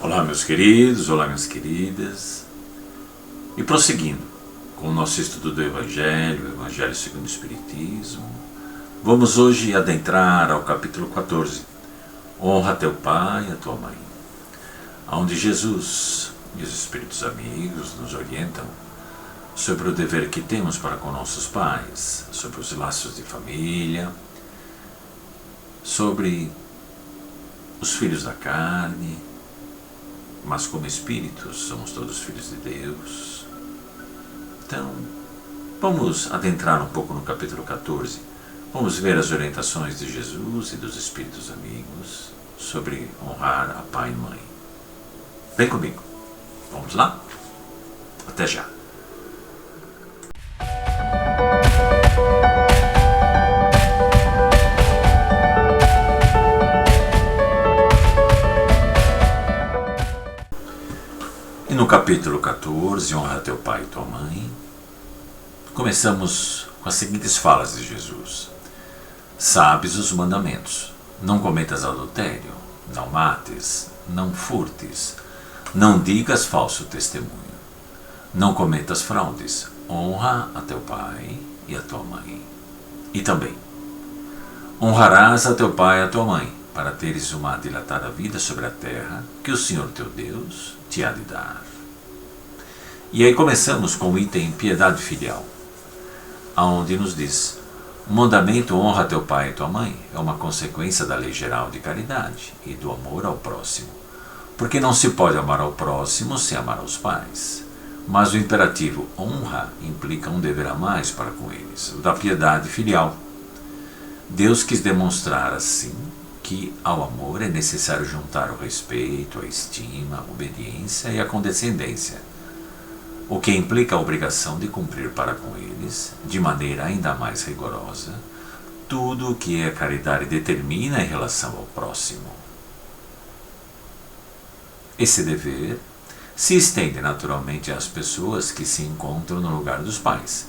Olá, meus queridos, olá, minhas queridas. E prosseguindo com o nosso estudo do Evangelho, o Evangelho segundo o Espiritismo, vamos hoje adentrar ao capítulo 14, Honra teu pai e a tua mãe, onde Jesus e os Espíritos amigos nos orientam sobre o dever que temos para com nossos pais, sobre os laços de família, sobre os filhos da carne, mas como espíritos somos todos filhos de Deus. Então, vamos adentrar um pouco no capítulo 14. Vamos ver as orientações de Jesus e dos Espíritos amigos sobre honrar a pai e mãe. Vem comigo. Vamos lá? Até já. E no capítulo 14, Honra teu pai e tua mãe, começamos com as seguintes falas de Jesus. Sabes os mandamentos: não cometas adultério, não mates, não furtes, não digas falso testemunho, não cometas fraudes, honra a teu pai e a tua mãe. E também, honrarás a teu pai e a tua mãe, para teres uma dilatada vida sobre a terra que o Senhor teu Deus te há de dar. E aí começamos com o item piedade filial, aonde nos diz: o mandamento honra teu pai e tua mãe é uma consequência da lei geral de caridade e do amor ao próximo, porque não se pode amar ao próximo sem amar aos pais. Mas o imperativo honra implica um dever a mais para com eles, o da piedade filial. Deus quis demonstrar assim que ao amor é necessário juntar o respeito, a estima, a obediência e a condescendência, o que implica a obrigação de cumprir para com eles, de maneira ainda mais rigorosa, tudo o que a caridade determina em relação ao próximo. Esse dever se estende naturalmente às pessoas que se encontram no lugar dos pais,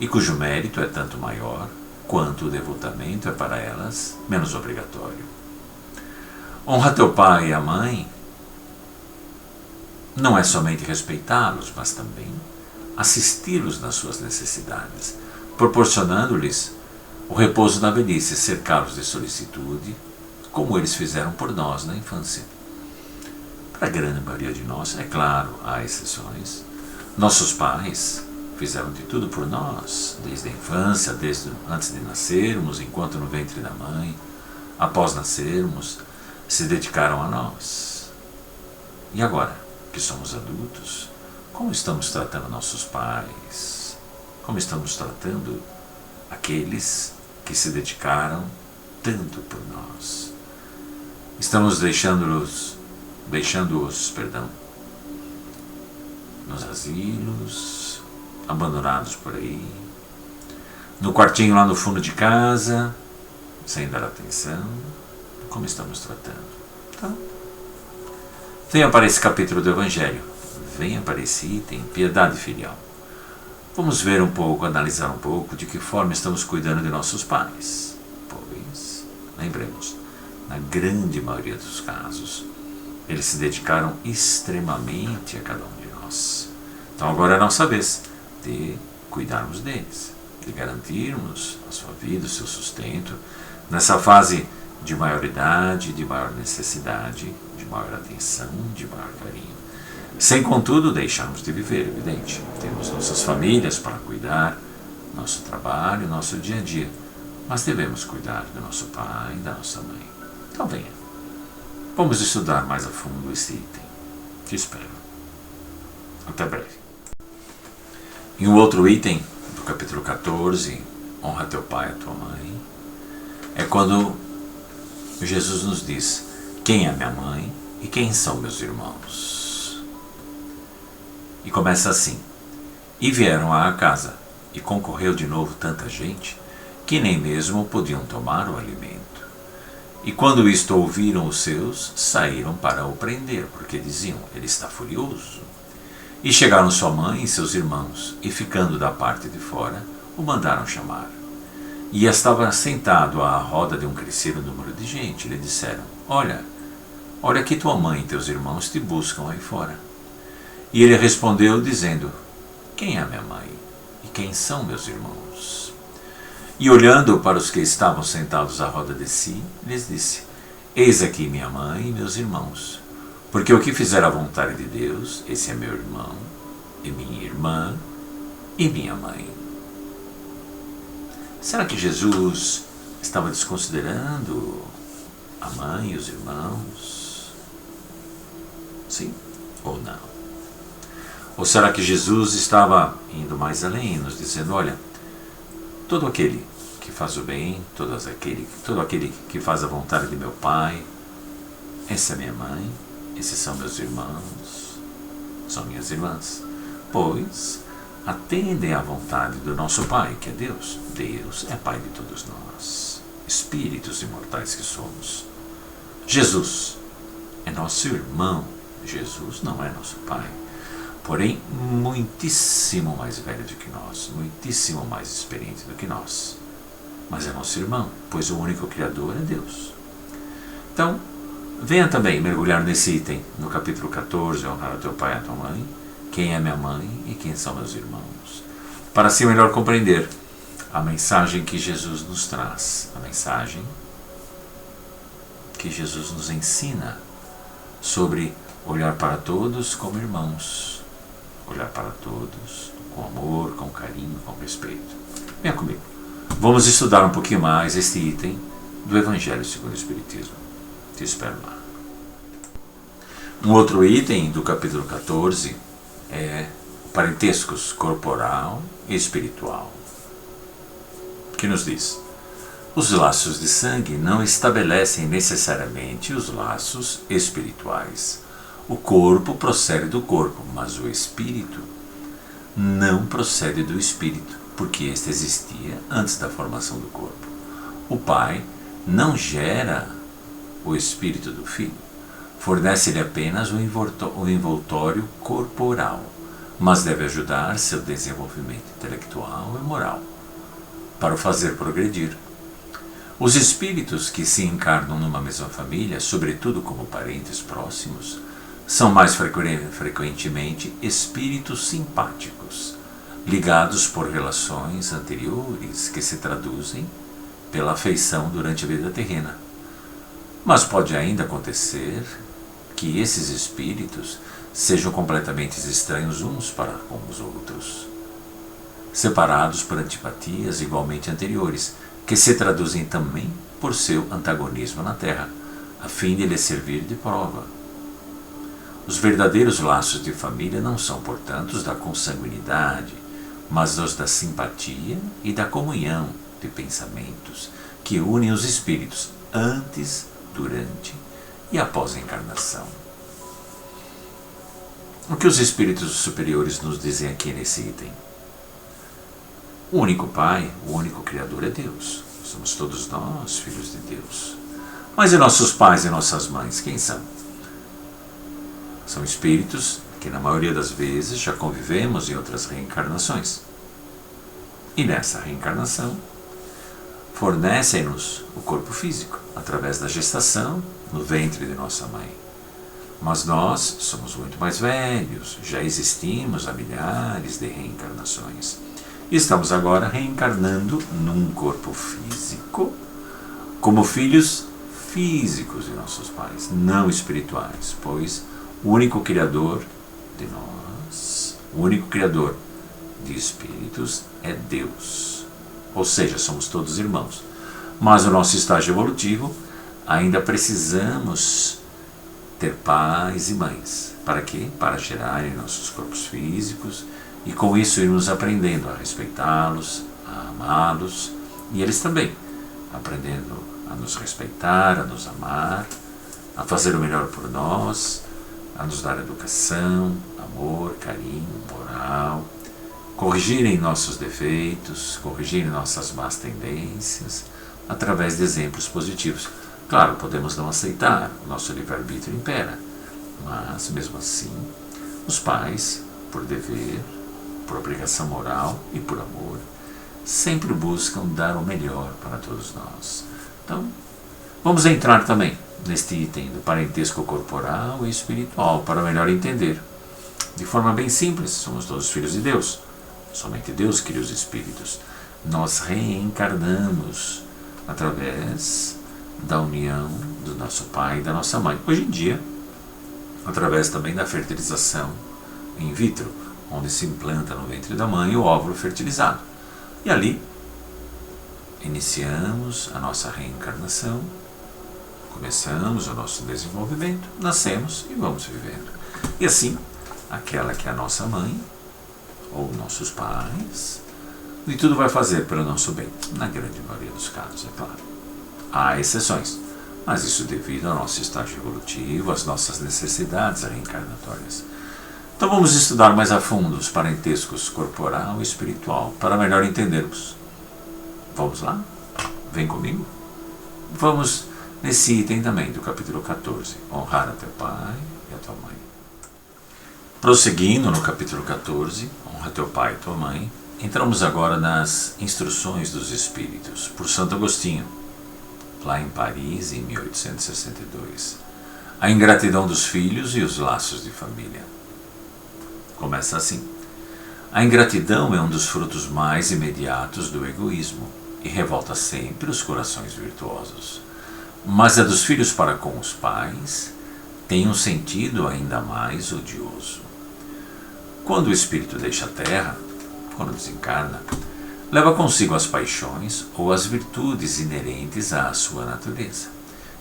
e cujo mérito é tanto maior quanto o devotamento é para elas menos obrigatório. Honra teu pai e a mãe não é somente respeitá-los, mas também assisti-los nas suas necessidades, proporcionando-lhes o repouso na velhice, cercá-los de solicitude, como eles fizeram por nós na infância. Para a grande maioria de nós, é claro, há exceções, nossos pais fizeram de tudo por nós, desde a infância, desde antes de nascermos, enquanto no ventre da mãe, após nascermos, se dedicaram a nós. E agora, que somos adultos, como estamos tratando nossos pais? Como estamos tratando aqueles que se dedicaram tanto por nós? Estamos deixando-os, nos asilos, abandonados por aí, no quartinho lá no fundo de casa, sem dar atenção. Como estamos tratando? Então, venha para esse capítulo do Evangelho, venha para esse item, piedade filial. Vamos ver um pouco, analisar um pouco de que forma estamos cuidando de nossos pais. Pois, lembremos, na grande maioria dos casos, eles se dedicaram extremamente a cada um de nós. Então agora é a nossa vez de cuidarmos deles, de garantirmos a sua vida, o seu sustento, nessa fase de maioridade, de maior necessidade, de maior atenção, de maior carinho. Sem, contudo, deixarmos de viver, evidente. Temos nossas famílias para cuidar, nosso trabalho, nosso dia a dia, mas devemos cuidar do nosso pai e da nossa mãe. Então venha, vamos estudar mais a fundo esse item. Te espero. Até breve. E um outro item do capítulo 14, Honra teu pai e a tua mãe, é quando Jesus nos diz: quem é minha mãe e quem são meus irmãos? E começa assim: e vieram à casa, e concorreu de novo tanta gente, que nem mesmo podiam tomar o alimento. E quando isto ouviram os seus, saíram para o prender, porque diziam: ele está furioso. E chegaram sua mãe e seus irmãos, e ficando da parte de fora, o mandaram chamar. E estava sentado à roda de um crescido número de gente. Lhe disseram: olha, olha que tua mãe e teus irmãos te buscam aí fora. E ele respondeu dizendo, quem é minha mãe? E quem são meus irmãos? E olhando para os que estavam sentados à roda de si, lhes disse, eis aqui minha mãe e meus irmãos, porque o que fizer a vontade de Deus, esse é meu irmão, e minha irmã, e minha mãe. Será que Jesus estava desconsiderando a mãe e os irmãos? Sim ou não? Ou será que Jesus estava indo mais além, nos dizendo, olha, todo aquele que faz o bem, todo aquele que faz a vontade de meu Pai, essa é minha mãe, esses são meus irmãos, são minhas irmãs, pois atendem à vontade do nosso Pai, que é Deus. Deus é Pai de todos nós, espíritos imortais que somos. Jesus é nosso irmão, Jesus não é nosso Pai, porém muitíssimo mais velho do que nós, muitíssimo mais experiente do que nós. Mas é nosso irmão, pois o único Criador é Deus. Então, venha também mergulhar nesse item, no capítulo 14, honrar a teu pai e a tua mãe, quem é minha mãe e quem são meus irmãos, para assim melhor compreender a mensagem que Jesus nos traz, a mensagem que Jesus nos ensina sobre olhar para todos como irmãos, olhar para todos com amor, com carinho, com respeito. Venha comigo. Vamos estudar um pouquinho mais este item do Evangelho segundo o Espiritismo. Te espero lá. Um outro item do capítulo 14 é parentescos corporal e espiritual, que nos diz: os laços de sangue não estabelecem necessariamente os laços espirituais. O corpo procede do corpo, mas o espírito não procede do espírito, porque este existia antes da formação do corpo. O pai não gera o espírito do filho, fornece-lhe apenas o envoltório corporal, mas deve ajudar seu desenvolvimento intelectual e moral, para o fazer progredir. Os espíritos que se encarnam numa mesma família, sobretudo como parentes próximos, são mais frequentemente espíritos simpáticos, ligados por relações anteriores que se traduzem pela afeição durante a vida terrena. Mas pode ainda acontecer que esses espíritos sejam completamente estranhos uns para com os outros, separados por antipatias igualmente anteriores, que se traduzem também por seu antagonismo na Terra, a fim de lhe servir de prova. Os verdadeiros laços de família não são, portanto, os da consanguinidade, mas os da simpatia e da comunhão de pensamentos que unem os espíritos antes, durante e após a encarnação. O que os espíritos superiores nos dizem aqui nesse item? O único Pai, o único Criador é Deus. Somos todos nós filhos de Deus. Mas e nossos pais e nossas mães, quem são? São espíritos que na maioria das vezes já convivemos em outras reencarnações. E nessa reencarnação fornecem-nos o corpo físico, através da gestação no ventre de nossa mãe. Mas nós somos muito mais velhos, já existimos há milhares de reencarnações. E estamos agora reencarnando num corpo físico, como filhos físicos de nossos pais, não espirituais, pois o único Criador de nós, o único Criador de espíritos é Deus. Ou seja, somos todos irmãos. Mas o nosso estágio evolutivo, ainda precisamos ter pais e mães. Para quê? Para gerarem nossos corpos físicos e com isso irmos aprendendo a respeitá-los, a amá-los, e eles também aprendendo a nos respeitar, a nos amar, a fazer o melhor por nós, a nos dar educação, amor, carinho, moral, corrigirem nossos defeitos, corrigirem nossas más tendências, através de exemplos positivos. Claro, podemos não aceitar, o nosso livre-arbítrio impera, mas mesmo assim, os pais, por dever, por obrigação moral e por amor, sempre buscam dar o melhor para todos nós. Então, vamos entrar também neste item do parentesco corporal e espiritual, para melhor entender. De forma bem simples, somos todos filhos de Deus. Somente Deus cria os espíritos. Nós reencarnamos através da união do nosso pai e da nossa mãe. Hoje em dia, através também da fertilização in vitro, onde se implanta no ventre da mãe o óvulo fertilizado. E ali, iniciamos a nossa reencarnação, começamos o nosso desenvolvimento, nascemos e vamos vivendo. E assim, aquela que é a nossa mãe, ou nossos pais, e tudo vai fazer pelo nosso bem, na grande maioria dos casos, é claro. Há exceções, mas isso devido ao nosso estágio evolutivo, às nossas necessidades reencarnatórias. Então vamos estudar mais a fundo os parentescos corporal e espiritual, para melhor entendermos. Vamos lá? Vem comigo? Vamos nesse item também do capítulo 14, honrar a teu pai e a tua mãe. Prosseguindo no capítulo 14, honra teu pai e tua mãe, entramos agora nas Instruções dos Espíritos, por Santo Agostinho, lá em Paris, em 1862. A ingratidão dos filhos e os laços de família. Começa assim. A ingratidão é um dos frutos mais imediatos do egoísmo e revolta sempre os corações virtuosos. Mas a dos filhos para com os pais tem um sentido ainda mais odioso. Quando o espírito deixa a terra, quando desencarna, leva consigo as paixões ou as virtudes inerentes à sua natureza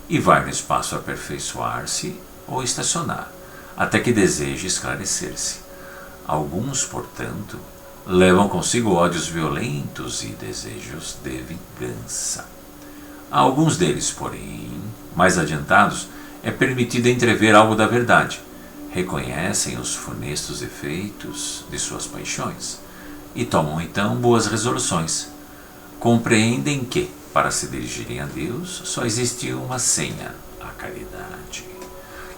e vai no espaço aperfeiçoar-se ou estacionar, até que deseje esclarecer-se. Alguns, portanto, levam consigo ódios violentos e desejos de vingança. A alguns deles, porém, mais adiantados, é permitido entrever algo da verdade. Reconhecem os funestos efeitos de suas paixões e tomam então boas resoluções. Compreendem que, para se dirigirem a Deus, só existe uma senha, a caridade.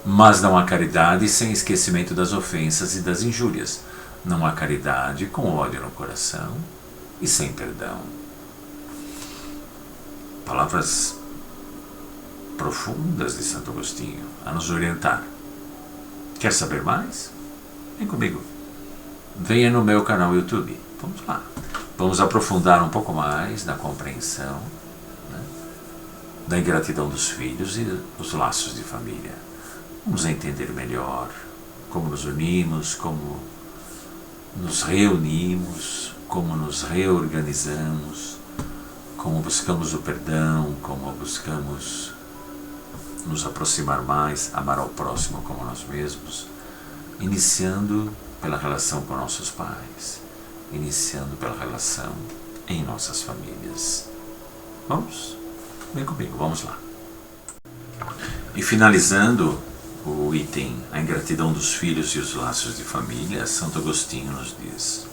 Mas não há caridade sem esquecimento das ofensas e das injúrias. Não há caridade com ódio no coração e sem perdão. Palavras profundas de Santo Agostinho a nos orientar. Quer saber mais? Vem comigo. Venha no meu canal YouTube. Vamos lá. Vamos aprofundar um pouco mais na compreensão, né, da ingratidão dos filhos e dos laços de família. Vamos entender melhor como nos unimos, como nos reunimos, como nos reorganizamos, como buscamos o perdão, como buscamos nos aproximar mais, amar ao próximo como nós mesmos, iniciando pela relação com nossos pais, iniciando pela relação em nossas famílias. Vamos? Vem comigo, vamos lá. E finalizando o item, a ingratidão dos filhos e os laços de família, Santo Agostinho nos diz: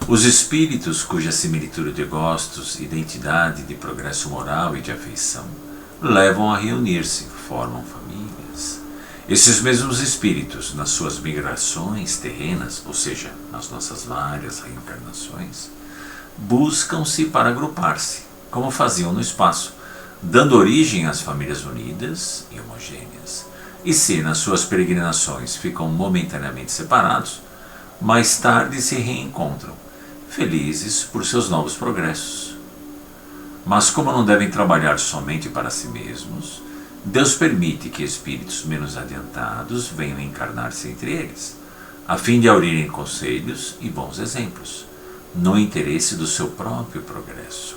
os espíritos cuja similitude de gostos, identidade, de progresso moral e de afeição levam a reunir-se, formam famílias. Esses mesmos espíritos, nas suas migrações terrenas, ou seja, nas nossas várias reencarnações, buscam-se para agrupar-se, como faziam no espaço, dando origem às famílias unidas e homogêneas. E se, nas suas peregrinações, ficam momentaneamente separados, mais tarde se reencontram, felizes por seus novos progressos. Mas como não devem trabalhar somente para si mesmos, Deus permite que espíritos menos adiantados venham encarnar-se entre eles, a fim de aurirem conselhos e bons exemplos, no interesse do seu próprio progresso.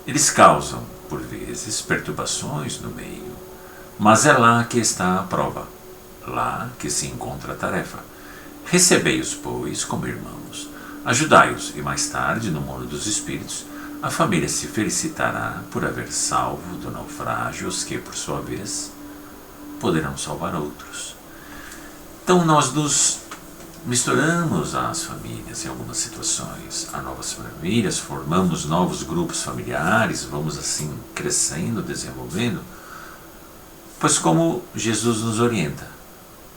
Eles causam, por vezes, perturbações no meio, mas é lá que está a prova, lá que se encontra a tarefa. Recebei-os, pois, como irmãos, ajudai-os, e mais tarde, no mundo dos espíritos, a família se felicitará por haver salvo do naufrágio os que, por sua vez, poderão salvar outros. Então nós nos misturamos às famílias em algumas situações, a novas famílias, formamos novos grupos familiares, vamos assim crescendo, desenvolvendo, pois como Jesus nos orienta,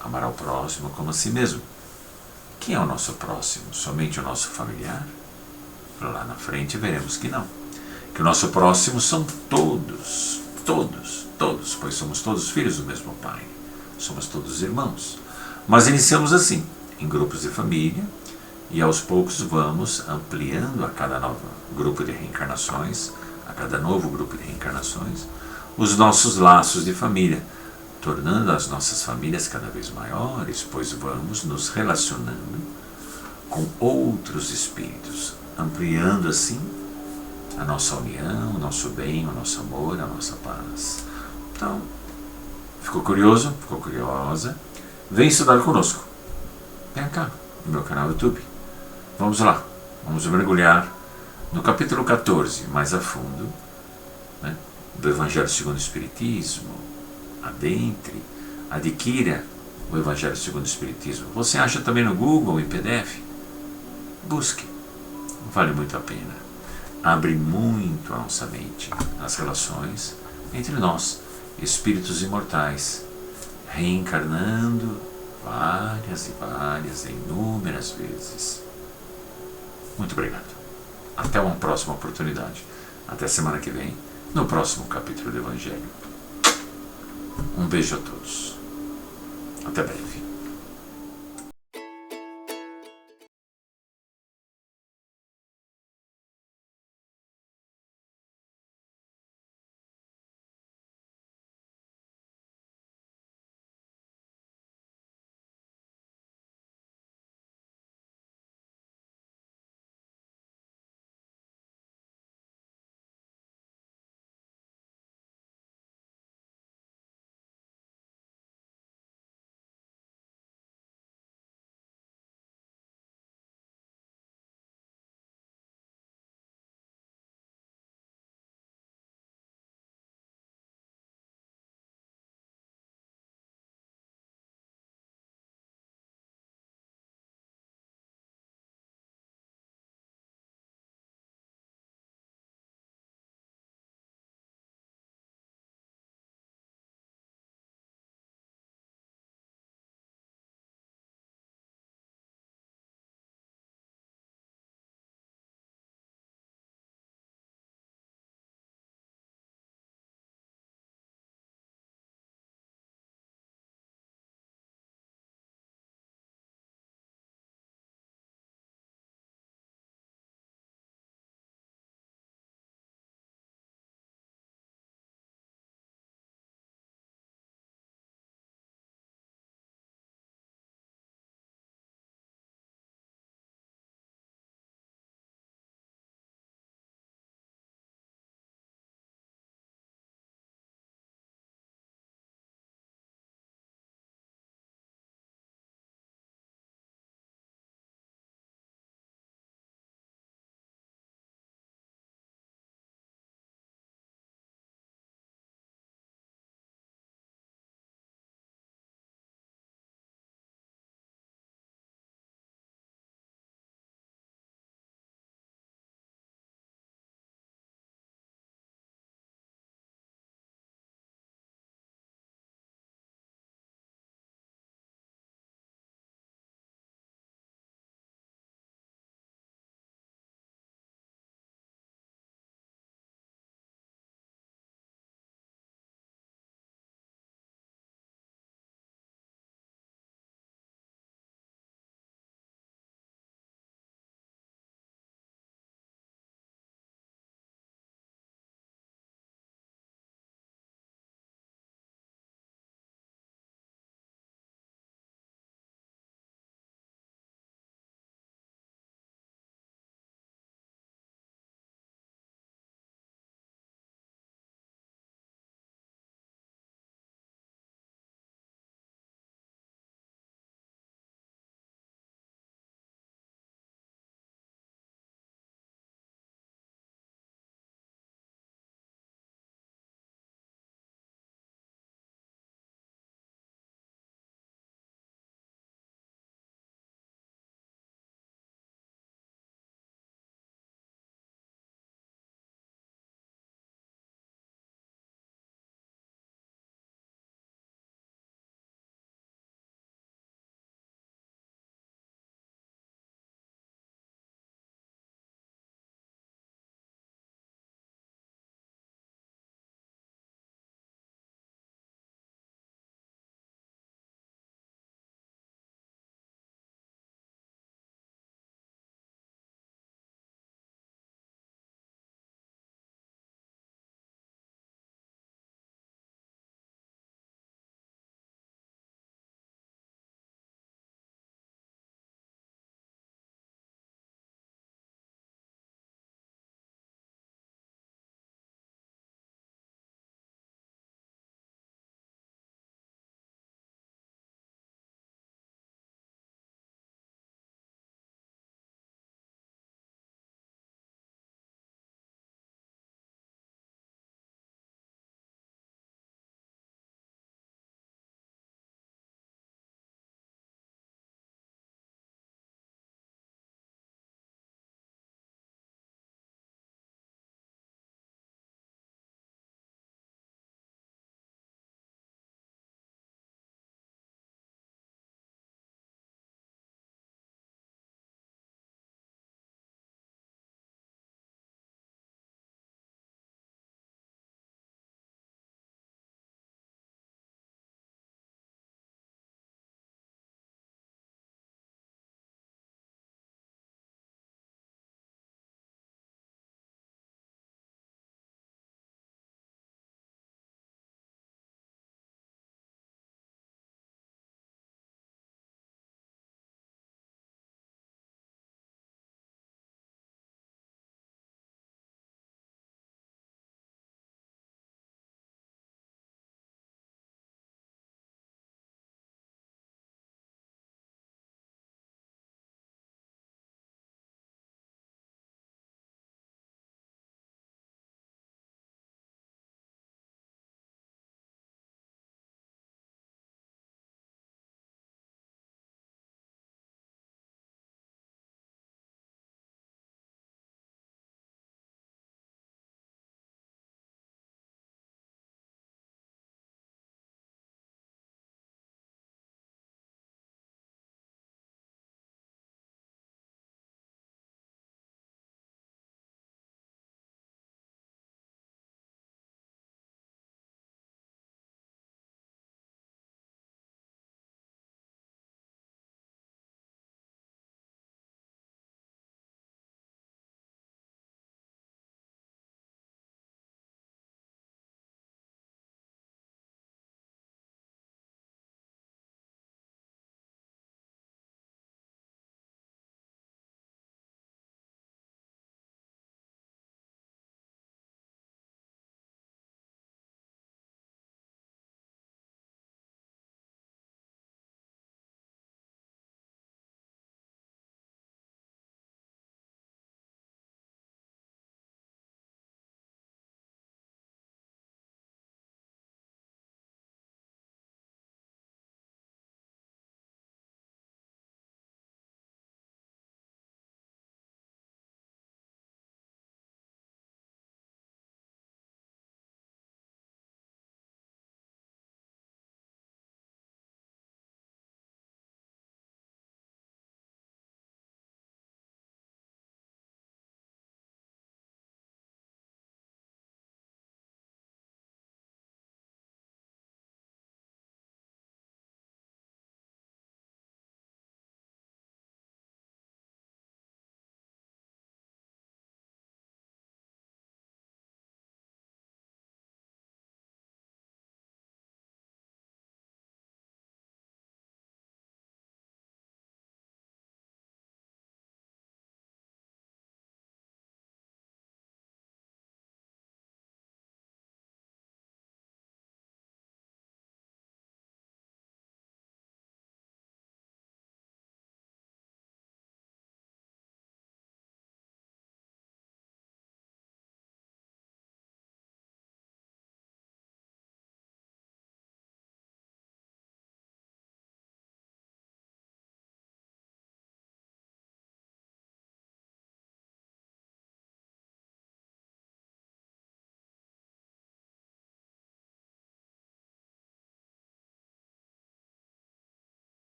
amar ao próximo como a si mesmo. Quem é o nosso próximo? Somente o nosso familiar? Lá na frente veremos que não. Que o nosso próximo são todos todos, pois somos todos filhos do mesmo Pai. Somos todos irmãos. Mas iniciamos assim, em grupos de família, e aos poucos vamos ampliando a cada novo grupo de reencarnações, a cada novo grupo de reencarnações, os nossos laços de família, tornando as nossas famílias cada vez maiores, pois vamos nos relacionando com outros espíritos, ampliando assim a nossa união, o nosso bem, o nosso amor, a nossa paz. Então, ficou curioso? Ficou curiosa? Vem estudar conosco. Vem cá, no meu canal YouTube. Vamos lá, vamos mergulhar no capítulo 14, mais a fundo, né, do Evangelho segundo o Espiritismo. Adentre, adquira o Evangelho segundo o Espiritismo. Você acha também no Google, em PDF? Busque, vale muito a pena. Abre muito a nossa mente nas relações entre nós, espíritos imortais, reencarnando várias e várias, inúmeras vezes. Muito obrigado. Até uma próxima oportunidade. Até semana que vem, no próximo capítulo do Evangelho. Um beijo a todos. Até breve.